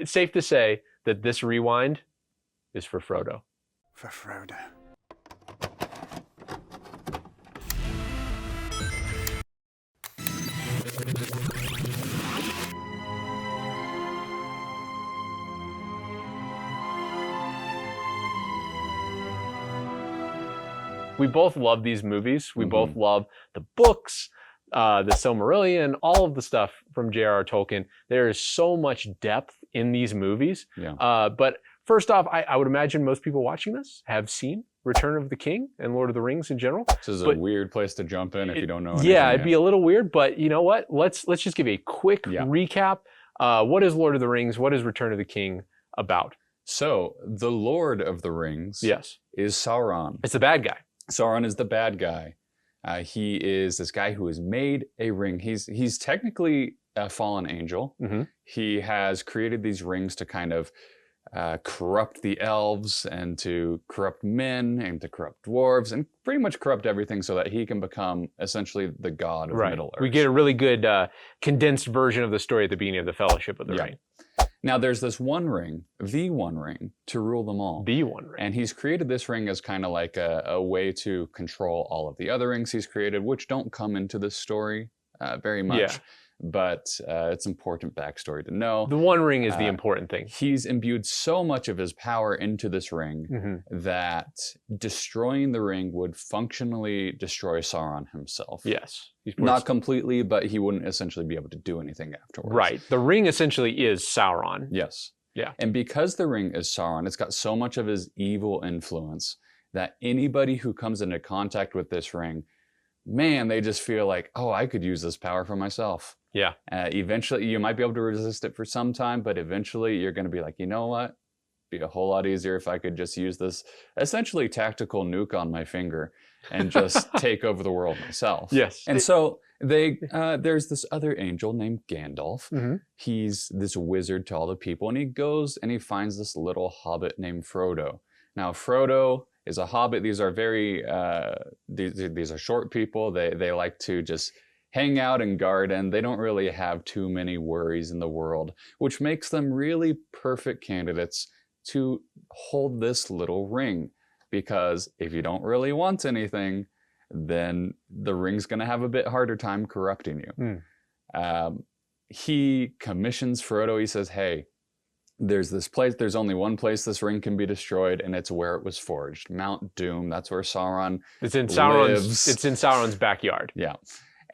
it's safe to say that this rewind is for Frodo. For Frodo. We both love these movies. We both love the books, the Silmarillion, all of the stuff from J.R.R. Tolkien. There is so much depth in these movies. Yeah. But first off, I would imagine most people watching this have seen Return of the King and Lord of the Rings in general. This is a weird place to jump in if you don't know anything. Yeah, it'd be a little weird, but you know what? Let's just give a quick recap. What is Lord of the Rings? What is Return of the King about? So, the Lord of the Rings is Sauron. It's the bad guy. Sauron is the bad guy. He is this guy who has made a ring. He's technically a fallen angel. He has created these rings to kind of corrupt the elves and to corrupt men and to corrupt dwarves and pretty much corrupt everything so that he can become essentially the god of Middle-earth. We get a really good condensed version of the story at the beginning of the Fellowship of the Ring. Now there's this one ring, the one ring, to rule them all. The one ring. And he's created this ring as kind of like a way to control all of the other rings he's created, which don't come into this story very much. Yeah. But it's important backstory to know. The One Ring is the important thing. He's imbued so much of his power into this ring that destroying the ring would functionally destroy Sauron himself. Yes. Not completely, but he wouldn't essentially be able to do anything afterwards. Right. The ring essentially is Sauron. Yes. Yeah. And because the ring is Sauron, it's got so much of his evil influence that anybody who comes into contact with this ring, man, they just feel like, oh, I could use this power for myself. Yeah. Eventually, you might be able to resist it for some time, but eventually you're going to be like, you know what? It'd be a whole lot easier if I could just use this essentially tactical nuke on my finger and just take over the world myself. Yes. And so there's this other angel named Gandalf. He's this wizard to all the people, and he goes and he finds this little hobbit named Frodo. Now, Frodo is a hobbit. These are very, these are short people. They like to just hang out and garden. They don't really have too many worries in the world, which makes them really perfect candidates to hold this little ring. Because if you don't really want anything, then the ring's going to have a bit harder time corrupting you. He commissions Frodo. He says, hey, there's this place, there's only one place this ring can be destroyed, and it's where it was forged. Mount Doom, that's where Sauron lives. It's in Sauron's backyard. Yeah.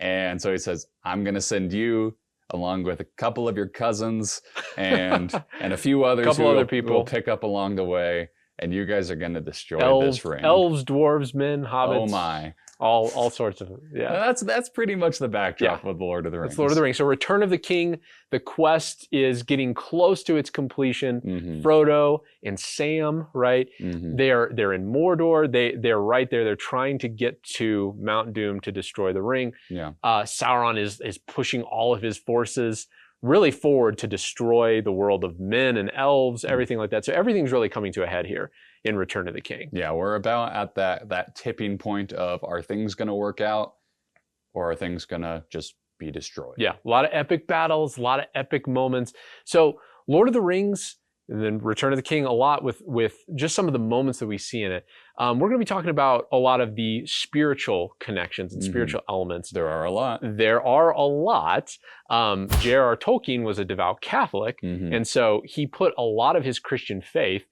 And so he says, I'm going to send you along with a couple of your cousins and a few others who will pick up along the way, and you guys are going to destroy this ring. Elves, dwarves, men, hobbits. Oh my. All sorts of, That's pretty much the backdrop of Lord of the Rings. It's Lord of the Rings. So Return of the King, the quest is getting close to its completion. Frodo and Sam, right? They're in Mordor. They're right there. They're trying to get to Mount Doom to destroy the ring. Yeah. Sauron is pushing all of his forces really forward to destroy the world of men and elves, everything like that. So everything's really coming to a head here in Return of the King. Yeah, we're about at that tipping point of, are things going to work out or are things going to just be destroyed? Yeah, a lot of epic battles, a lot of epic moments. So Lord of the Rings and then Return of the King a lot with just some of the moments that we see in it. We're going to be talking about a lot of the spiritual connections and spiritual elements. There are a lot. J.R.R. Tolkien was a devout Catholic, and so he put a lot of his Christian faith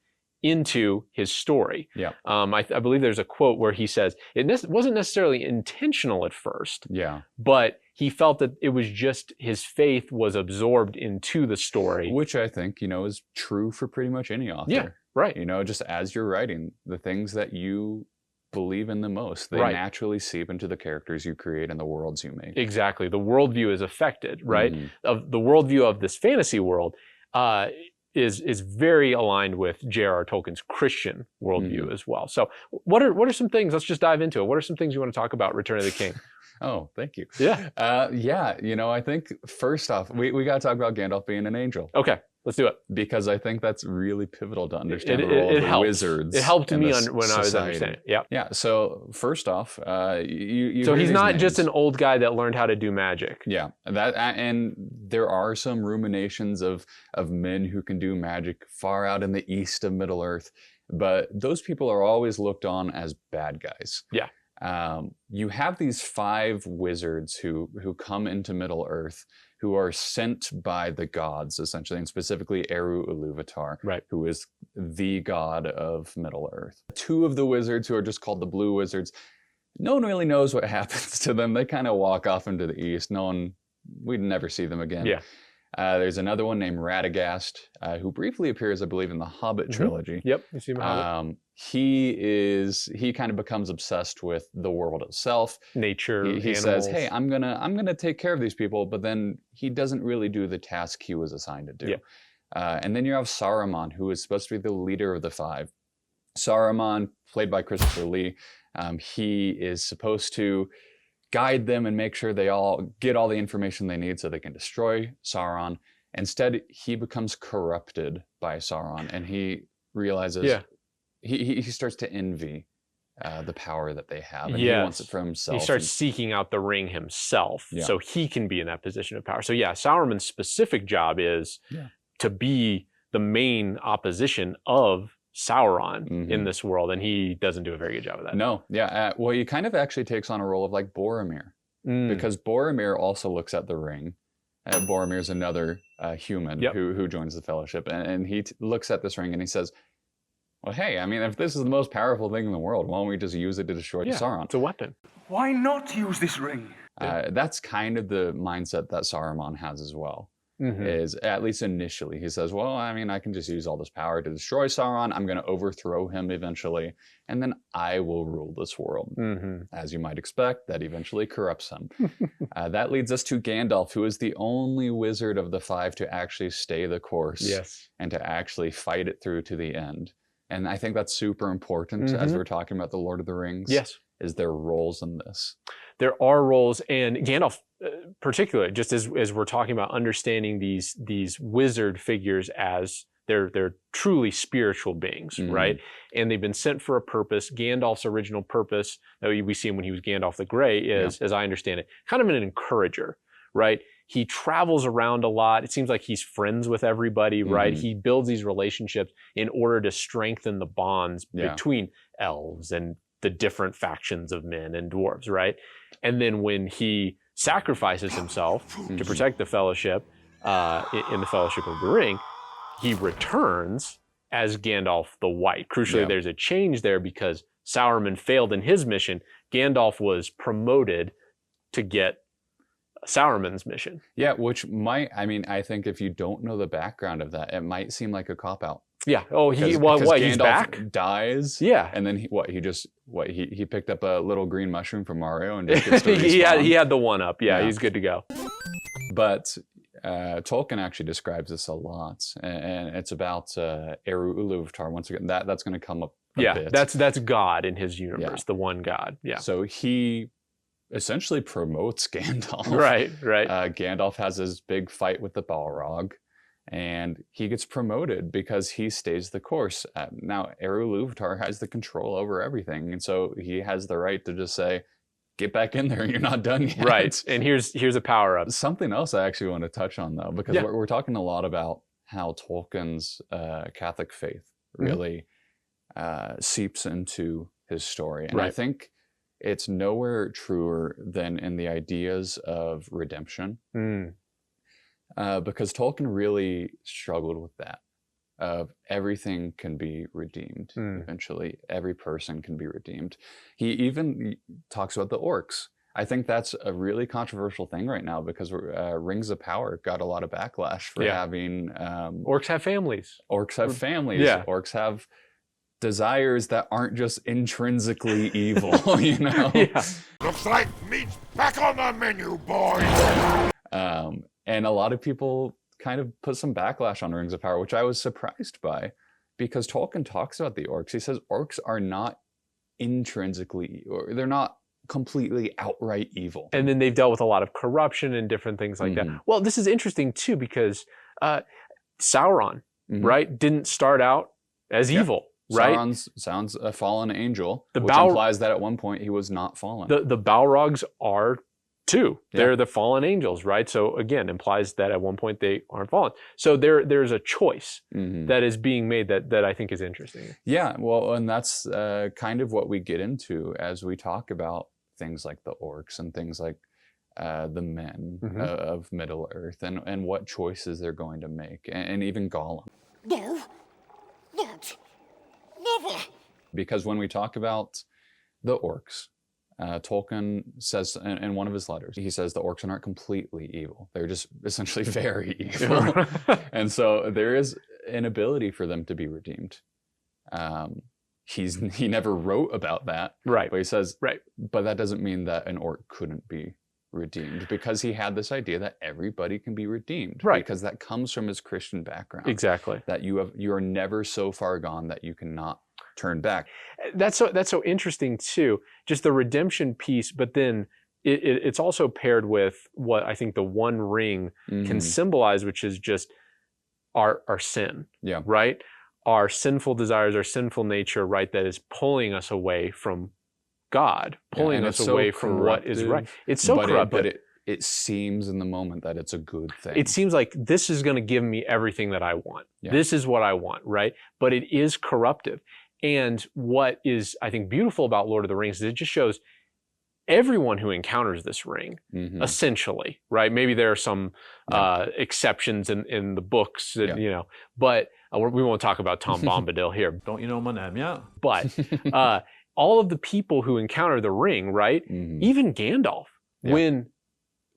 into his story. Yeah. I believe there's a quote where he says, it wasn't necessarily intentional at first, but he felt that it was just his faith was absorbed into the story. Which I think, is true for pretty much any author. Yeah, right. Just as you're writing, the things that you believe in the most, they naturally seep into the characters you create and the worlds you make. Exactly. The worldview is affected, right? Of the worldview of this fantasy world, is very aligned with J.R.R. Tolkien's Christian worldview as well. So what are some things, let's just dive into it. What are some things you want to talk about Return of the King? Oh, thank you. Yeah. I think first off, we got to talk about Gandalf being an angel. Okay. Let's do it. Because I think that's really pivotal to understand the role of the wizards. It helped me when society. I was understanding it. Yeah. Yeah. So first off, you so hear he's these not names. just an old guy that learned how to do magic. Yeah, and there are some ruminations of men who can do magic far out in the east of Middle Earth, but those people are always looked on as bad guys. Yeah. You have these 5 wizards who come into Middle Earth, who are sent by the gods, essentially, and specifically Eru Iluvatar, right, who is the god of Middle Earth. 2 of the wizards, who are just called the Blue Wizards, no one really knows what happens to them. They kind of walk off into the east. We'd never see them again. Yeah. There's another one named Radagast, who briefly appears, I believe, in the Hobbit trilogy. Yep, you see him. Hobbit. He kind of becomes obsessed with the world itself, nature. He says, "Hey, I'm gonna take care of these people," but then he doesn't really do the task he was assigned to do. Yeah. And then you have Saruman, who is supposed to be the leader of the 5. Saruman, played by Christopher Lee, he is supposed to guide them and make sure they all get all the information they need so they can destroy Sauron. Instead, he becomes corrupted by Sauron, and he realizes. Yeah. He starts to envy the power that they have, and he wants it for himself. He starts seeking out the ring himself, so he can be in that position of power. So Sauron's specific job is to be the main opposition of Sauron in this world, and he doesn't do a very good job of that. No, well, he kind of actually takes on a role of like Boromir, because Boromir also looks at the ring. Boromir's another human who joins the Fellowship, and he looks at this ring and he says, well, hey, I mean, if this is the most powerful thing in the world, why don't we just use it to destroy Sauron? It's a weapon. Why not use this ring? That's kind of the mindset that Saruman has as well. Is at least initially. He says, well, I mean, I can just use all this power to destroy Sauron. I'm going to overthrow him eventually, and then I will rule this world. As you might expect, that eventually corrupts him. That leads us to Gandalf, who is the only wizard of the 5 to actually stay the course and to actually fight it through to the end. And I think that's super important as we're talking about the Lord of the Rings. Is there roles in this? There are roles, and Gandalf, particularly, just as we're talking about understanding these wizard figures as they're truly spiritual beings, right? And they've been sent for a purpose. Gandalf's original purpose, that we see him when he was Gandalf the Grey, is, as I understand it, kind of an encourager, right? He travels around a lot. It seems like he's friends with everybody, right? He builds these relationships in order to strengthen the bonds between elves and the different factions of men and dwarves, right? And then when he sacrifices himself to protect the Fellowship in the Fellowship of the Ring, he returns as Gandalf the White. Crucially, there's a change there because Sauron failed in his mission. Gandalf was promoted to get Sauron's mission. Yeah, which I think if you don't know the background of that, it might seem like a cop-out. Yeah. Oh, he's back? Dies. Yeah. And then he picked up a little green mushroom from Mario and just gets to respawn. he had the one up. Yeah, he's good to go. But Tolkien actually describes this a lot, and it's about Eru Iluvatar. Once again, that's going to come up a bit. That's God in his universe, the one God. Yeah. So he essentially promotes Gandalf. Right. Gandalf has his big fight with the Balrog, and he gets promoted because he stays the course. Now, Eru Iluvatar has the control over everything, and so he has the right to just say, get back in there, you're not done yet. Right, and here's a power-up. Something else I actually want to touch on, though, because we're talking a lot about how Tolkien's Catholic faith really seeps into his story. And I think it's nowhere truer than in the ideas of redemption, because Tolkien really struggled with that. Everything can be redeemed eventually. Every person can be redeemed. He even talks about the orcs. I think that's a really controversial thing right now because Rings of Power got a lot of backlash for having... orcs have families. Orcs have families. Yeah. Orcs have desires that aren't just intrinsically evil, you know? Looks like meat's back on the menu, boys! And a lot of people kind of put some backlash on Rings of Power, which I was surprised by, because Tolkien talks about the orcs. He says orcs are not intrinsically, or they're not completely outright evil. And then they've dealt with a lot of corruption and different things like that. Well, this is interesting too, because Sauron, right, didn't start out as evil, right? Sounds a fallen angel, which Bal- implies that at one point he was not fallen. The Balrogs are too. Yeah. They're the fallen angels, right? So again, implies that at one point they aren't fallen. So there's a choice that is being made that I think is interesting. Yeah, well, and that's kind of what we get into as we talk about things like the orcs and things like the men of Middle Earth and what choices they're going to make, and even Gollum. No, not, never. Because when we talk about the orcs, Tolkien says in one of his letters, he says the orcs aren't completely evil. They're just essentially very evil. And so there is an ability for them to be redeemed. He never wrote about that. Right. But he says, right. But that doesn't mean that an orc couldn't be redeemed, because he had this idea that everybody can be redeemed. Right. Because that comes from his Christian background. Exactly. That you are never so far gone that you cannot turn back. That's so interesting too, just the redemption piece, but then it's also paired with what I think the One Ring can symbolize, which is just our sin, right? Our sinful desires, our sinful nature, right? That is pulling us away from God, pulling us away from what is right. It's so corrupted. But it seems in the moment that it's a good thing. It seems like this is going to give me everything that I want. Yeah. This is what I want, right? But it is corruptive. And what is, I think, beautiful about Lord of the Rings is it just shows everyone who encounters this ring, essentially, right? Maybe there are some exceptions in the books, that, you know, but we won't talk about Tom Bombadil here. Don't you know my name? Yeah. But all of the people who encounter the ring, right? Even Gandalf, when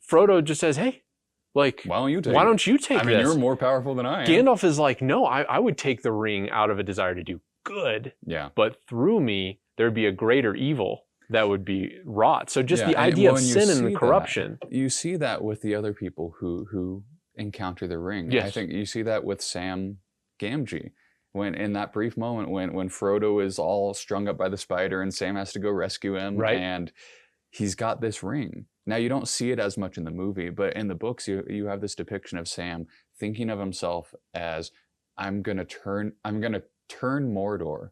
Frodo just says, hey, like, why don't you take this? I mean, you're more powerful than I am. Gandalf is like, no, I would take the ring out of a desire to do good, but through me there'd be a greater evil that would be wrought. So just the idea of sin and the corruption. You see that with the other people who encounter the ring. Yes. I think you see that with Sam Gamgee. When in that brief moment when Frodo is all strung up by the spider and Sam has to go rescue him, and he's got this ring. Now you don't see it as much in the movie, but in the books you have this depiction of Sam thinking of himself as I'm gonna turn Mordor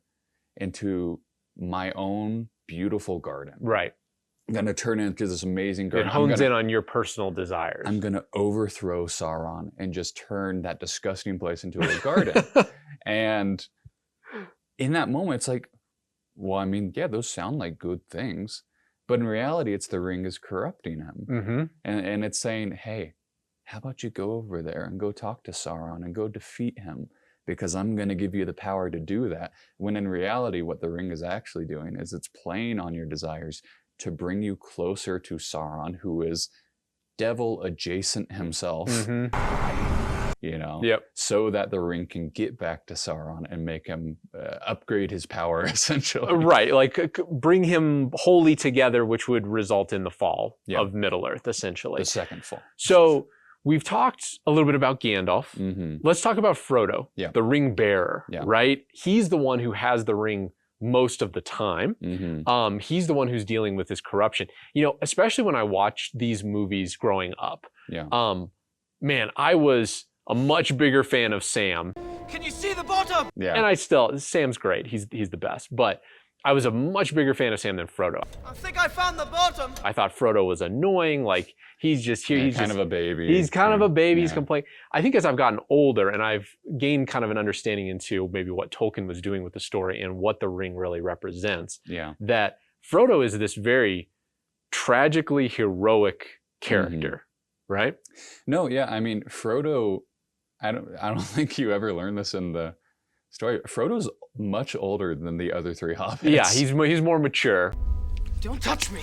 into my own beautiful garden. Right. I'm going to turn it into this amazing garden. It hones in on your personal desires. I'm going to overthrow Sauron and just turn that disgusting place into a garden. And in that moment, it's like, well, I mean, yeah, those sound like good things. But in reality, it's the ring is corrupting him. And it's saying, hey, how about you go over there and go talk to Sauron and go defeat him? Because I'm going to give you the power to do that. When in reality, what the ring is actually doing is it's playing on your desires to bring you closer to Sauron, who is devil adjacent himself, you know, so that the ring can get back to Sauron and make him upgrade his power, essentially. Right, like bring him wholly together, which would result in the fall of Middle-earth, essentially. The second fall. So we've talked a little bit about Gandalf. Let's talk about Frodo, the ring bearer, right? He's the one who has the ring most of the time. He's the one who's dealing with this corruption. You know, especially when I watched these movies growing up. Man, I was a much bigger fan of Sam. Can you see the bottom? And Sam's great. He's the best. But I was a much bigger fan of Sam than Frodo. I think I found the bottom. I thought Frodo was annoying. Like, he's just here. He's kind of a baby. He's kind of a baby. He's complaining. I think as I've gotten older and I've gained kind of an understanding into maybe what Tolkien was doing with the story and what the ring really represents, that Frodo is this very tragically heroic character, right? No, I mean, Frodo, I don't think you ever learned this in the story. Frodo's much older than the other three hobbits. Yeah, he's more mature. Don't touch me.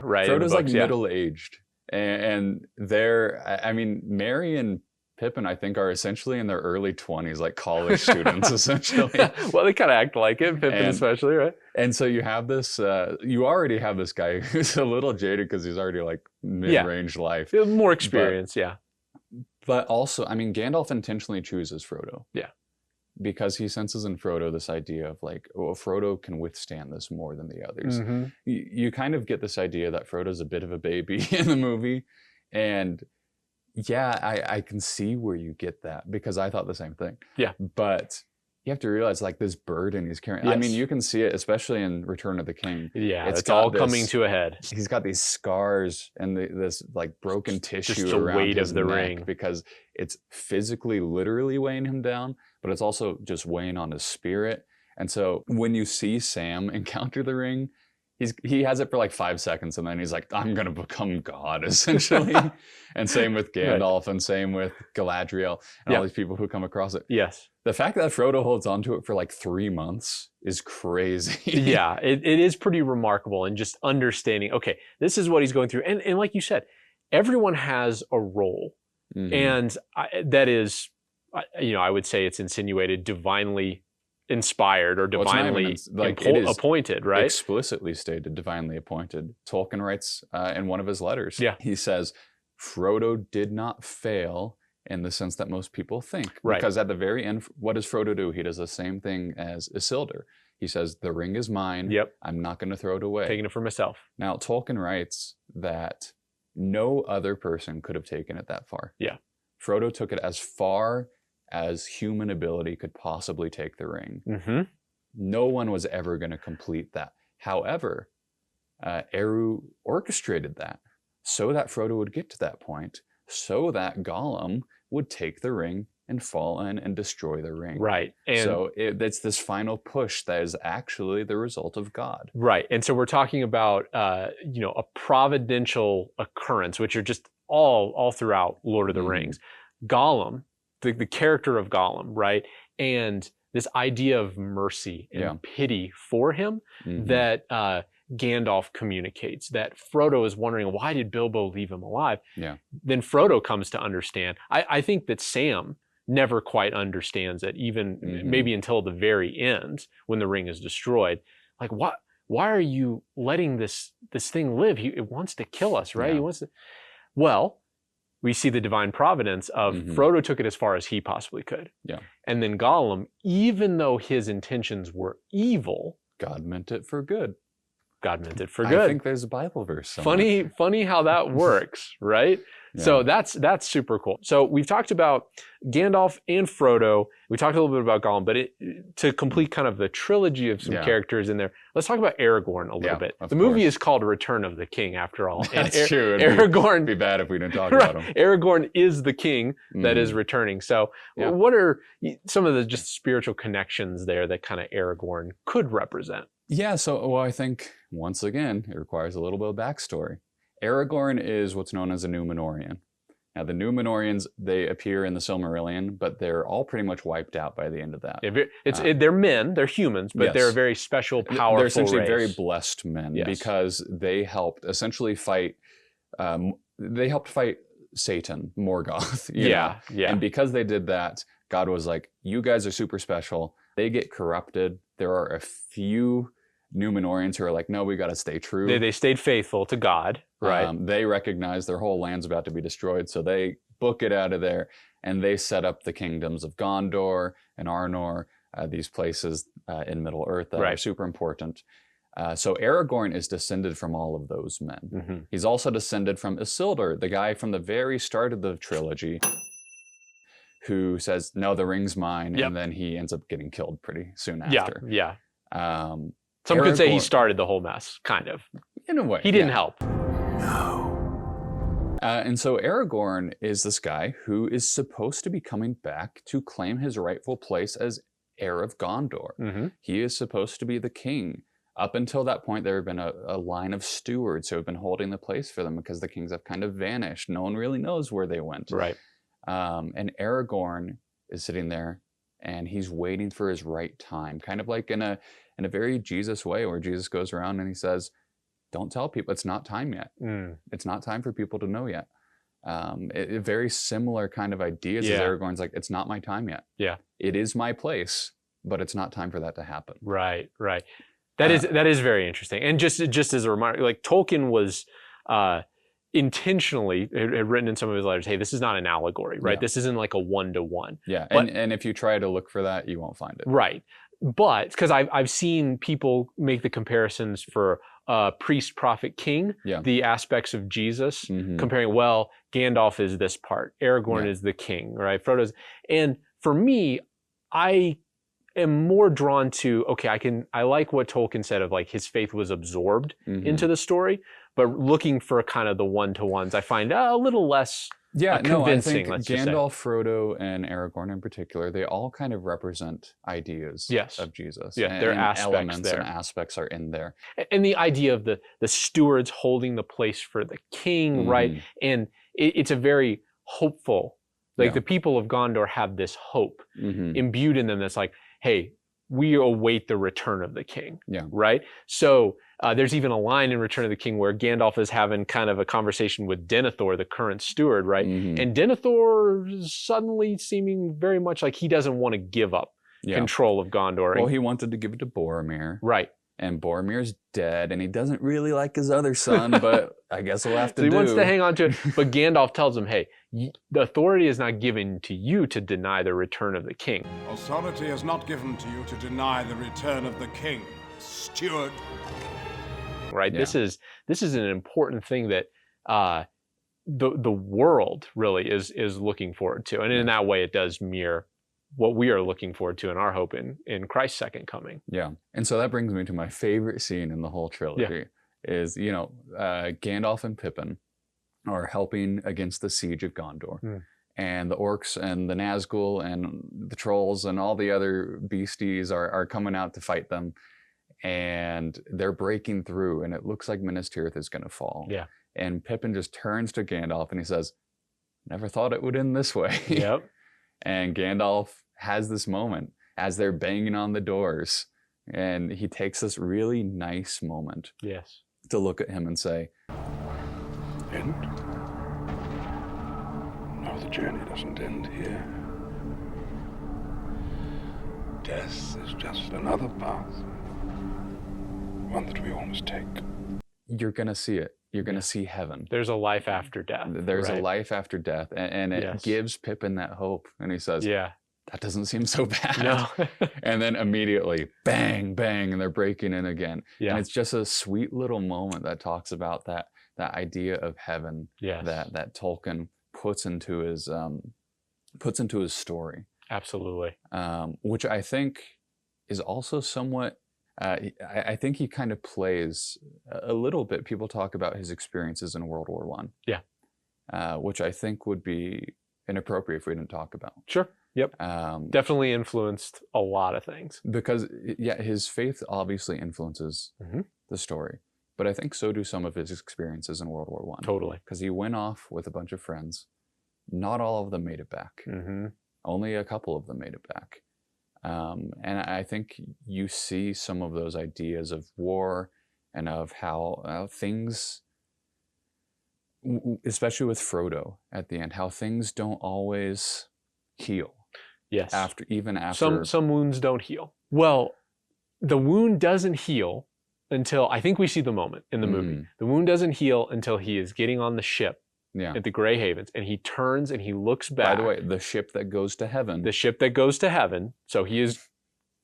Right. Frodo's like middle-aged. And I mean, Merry and Pippin, I think, are essentially in their early 20s, like college students, essentially. Well, they kind of act like it, Pippin especially, right? And so you have this, you already have this guy who's a little jaded because he's already like mid-range life. More experience, But also, I mean, Gandalf intentionally chooses Frodo. Because he senses in Frodo this idea of like, oh, Frodo can withstand this more than the others. You kind of get this idea that Frodo's a bit of a baby in the movie. And Yeah, I can see where you get that because I thought the same thing. Yeah. But you have to realize like this burden he's carrying. I mean, you can see it, especially in Return of the King. Yeah, it's all coming to a head. He's got these scars and this like broken tissue Just the around weight his of the neck ring. because it's physically, literally weighing him down, but it's also just weighing on his spirit. And so when you see Sam encounter the ring, he has it for like 5 seconds and then he's like, I'm going to become God, essentially. And same with Gandalf and same with Galadriel and all these people who come across it. Yes. The fact that Frodo holds on to it for like 3 months is crazy. Yeah, it is pretty remarkable, and just understanding, okay, this is what he's going through. And like you said, everyone has a role. And that is, I would say it's insinuated divinely inspired or divinely appointed, right? Explicitly stated, divinely appointed. Tolkien writes in one of his letters, he says, Frodo did not fail in the sense that most people think. Right. Because at the very end, what does Frodo do? He does the same thing as Isildur. He says, the ring is mine. Yep. I'm not going to throw it away. Taking it for myself. Now, Tolkien writes that no other person could have taken it that far. Yeah. Frodo took it as far as human ability could possibly take the ring. No one was ever going to complete that. However, Eru orchestrated that so that Frodo would get to that point, so that Gollum would take the ring and fall in and destroy the ring. Right. And so it's this final push that is actually the result of God. Right. And so we're talking about, a providential occurrence, which are just all throughout Lord of the Rings. Gollum, the character of Gollum, right? And this idea of mercy and pity for him that Gandalf communicates, that Frodo is wondering, why did Bilbo leave him alive? Yeah. Then Frodo comes to understand. I think that Sam never quite understands it, even maybe until the very end when the ring is destroyed. Like, why are you letting this thing live? It wants to kill us, right? Yeah. He wants to. Well, we see the divine providence of Frodo took it as far as he possibly could. Yeah. And then Gollum, even though his intentions were evil, God meant it for good. God meant it for good. I think there's a Bible verse somewhere. Funny how that works, right? Yeah. So that's super cool. So we've talked about Gandalf and Frodo. We talked a little bit about Gollum, but to complete kind of the trilogy of some characters in there, let's talk about Aragorn a little bit. The movie is called Return of the King, after all. That's true. Aragorn, it'd be bad if we didn't talk about him. Aragorn is the king that is returning. So what are some of the just spiritual connections there that kind of Aragorn could represent? Yeah, so I think, once again, it requires a little bit of backstory. Aragorn is what's known as a Númenórean. Now, the Númenóreans, they appear in the Silmarillion, but they're all pretty much wiped out by the end of that. They're men, they're humans, but they're a very special, powerful They're essentially race. Very blessed men because they helped essentially fight, Satan, Morgoth. You know? And because they did that, God was like, you guys are super special. They get corrupted. There are a few Númenóreans who are like, no, we got to stay true. They stayed faithful to God, right? They recognize their whole land's about to be destroyed, so they book it out of there, and they set up the kingdoms of Gondor and Arnor, these places in Middle-earth that are super important. So Aragorn is descended from all of those men. He's also descended from Isildur, the guy from the very start of the trilogy, who says, no, the ring's mine, and then he ends up getting killed pretty soon after. Some could say he started the whole mess, kind of. In a way. He didn't help. No. And so Aragorn is this guy who is supposed to be coming back to claim his rightful place as heir of Gondor. He is supposed to be the king. Up until that point, there have been a line of stewards who have been holding the place for them because the kings have kind of vanished. No one really knows where they went. Right. And Aragorn is sitting there, and he's waiting for his right time, kind of like in a very Jesus way, where Jesus goes around and he says, don't tell people, it's not time yet. It's not time for people to know yet. Very similar kind of ideas as Aragorn's like, it's not my time yet. Yeah. It is my place, but it's not time for that to happen. Right. That is very interesting. And just as a reminder, like Tolkien was intentionally had written in some of his letters, hey, this is not an allegory, right? This isn't like a one-to-one. Yeah, and if you try to look for that, you won't find it. Right. But because I've seen people make the comparisons for priest, prophet, king, Yeah. the aspects of Jesus, Mhm. comparing, well, Gandalf is this part, Aragorn Yeah. is the king, right? Frodo's, and for me, I am more drawn to, okay, I like what Tolkien said of like his faith was absorbed Mhm. into the story, but looking for kind of the one-to-ones, I find a little less Yeah, no, I convincing, think let's just say. Gandalf, Frodo, and Aragorn in particular, they all kind of represent ideas Yes. of Jesus. Yeah, there are and aspects elements there. and aspects are in there. And the idea of the stewards holding the place for the king, right? Mhm. And it's a very hopeful, like Yeah. the people of Gondor have this hope Mhm. imbued in them that's like, hey, we await the return of the king, Yeah. right? So there's even a line in Return of the King where Gandalf is having kind of a conversation with Denethor, the current steward, right? Mhm. And Denethor is suddenly seeming very much like he doesn't want to give up Yeah. control of Gondor. Well, he wanted to give it to Boromir, Right. and Boromir's dead, and he doesn't really like his other son, but I guess we'll have to So he do. wants to hang on to it, but Gandalf tells him, hey, the authority is not given to you to deny the return of the king. Authority is not given to you to deny the return of the king, steward. Right? Yeah. This is an important thing that the world really is looking forward to. And in that way, it does mirror what we are looking forward to in our hope in Christ's second coming. Yeah. And so that brings me to my favorite scene in the whole trilogy is, Gandalf and Pippin are helping against the siege of Gondor. Mm. And the orcs and the Nazgul and the trolls and all the other beasties are coming out to fight them. And they're breaking through, and it looks like Minas Tirith is going to fall. Yeah. And Pippin just turns to Gandalf and he says, never thought it would end this way. Yep. And Gandalf has this moment as they're banging on the doors. And he takes this really nice moment Yes. to look at him and say, End? No, the journey doesn't end here. Death is just another path. One that we all must take. you're going to see it. You're going to see heaven. There's a life after death. There's right? a life after death. And it Yes. gives Pippin that hope. And he says, Yeah. that doesn't seem so bad. No. And then immediately, bang, bang, and they're breaking in again. Yeah. And it's just a sweet little moment that talks about that idea of heaven Yes. that Tolkien puts into his story, Absolutely. which I think is also somewhat. I think he kind of plays a little bit. People talk about his experiences in World War I. Yeah. Which I think would be inappropriate if we didn't talk about. Sure. Yep. Definitely influenced a lot of things. Because, yeah, his faith obviously influences Mhm. the story. But I think so do some of his experiences in World War I. Totally. Because he went off with a bunch of friends. Not all of them made it back. Mm-hmm. Only a couple of them made it back. And I think you see some of those ideas of war and of how things, especially with Frodo at the end, how things don't always heal. Yes. Even after Some wounds don't heal. Well, the wound doesn't heal until I think we see the moment in the movie. Mhm. The wound doesn't heal until he is getting on the ship Yeah. at the Grey Havens, and he turns and he looks back. By the way, the ship that goes to heaven. The ship that goes to heaven. So he is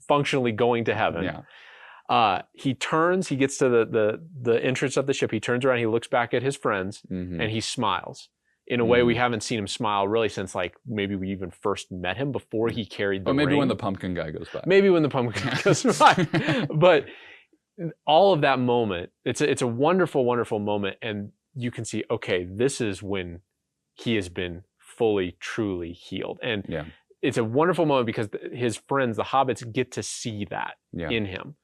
functionally going to heaven. Yeah. He turns. He gets to the entrance of the ship. He turns around. He looks back at his friends, Mhm. and he smiles. In a way, we Mhm. haven't seen him smile really since like maybe we even first met him before he carried the Or maybe ring. when the pumpkin guy goes by. Maybe when the pumpkin goes by. But all of that moment, it's a wonderful, wonderful moment. And you can see, okay, this is when he has been fully, truly healed. And Yeah. it's a wonderful moment because his friends, the hobbits, get to see that Yeah. in him.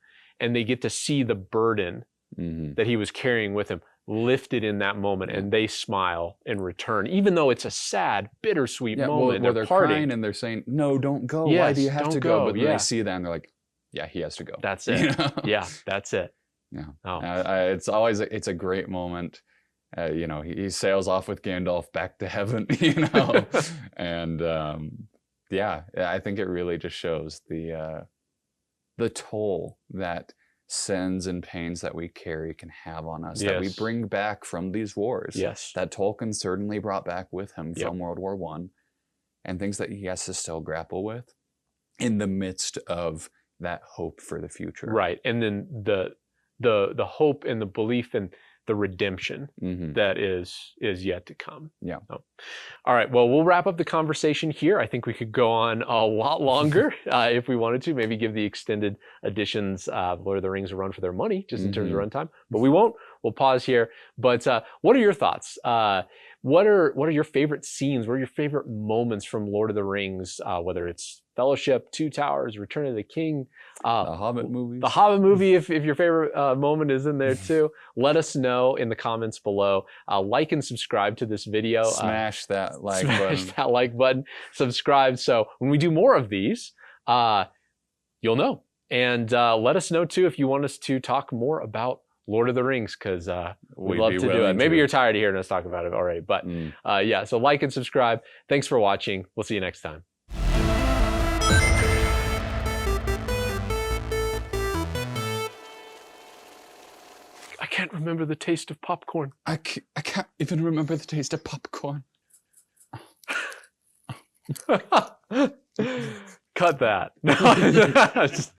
And they get to see the burden Mhm. that he was carrying with him lifted in that moment. And they smile in return, even though it's a sad, bittersweet Yeah, moment. where they're parting. crying and they're saying, "No, don't go. Why Yes, do you have don't to go?" go. But then Yeah. they see that and they're like, "Yeah, he has to go." That's You it. know? Yeah, that's it. Yeah. Oh. It's always it's a great moment. He sails off with Gandalf back to heaven. And I think it really just shows the toll that sins and pains that we carry can have on us, that we Yes. bring back from these wars. Yes. That Tolkien certainly brought back with him Yep. from World War I, and things that he has to still grapple with in the midst of that hope for the future. Right. And then the hope and the belief in the redemption that is yet to come. Yeah. So, all right. Well, we'll wrap up the conversation here. I think we could go on a lot longer if we wanted to. Maybe give the extended editions of Lord of the Rings a run for their money, just in terms of runtime. But we won't. We'll pause here. But what are your thoughts? What are your favorite scenes? What are your favorite moments from Lord of the Rings? Whether it's Fellowship, Two Towers, Return of the King, the Hobbit movies. The Hobbit movie, if your favorite moment is in there too, let us know in the comments below. Like and subscribe to this video. Smash that like smash button. that like button. Subscribe so when we do more of these, you'll know. And let us know too if you want us to talk more about Lord of the Rings, because we'd love to do it. Maybe you're tired of hearing us talk about it already, but yeah, so like and subscribe. Thanks for watching. We'll see you next time. I can't remember the taste of popcorn. I can't even remember the taste of popcorn. Cut that.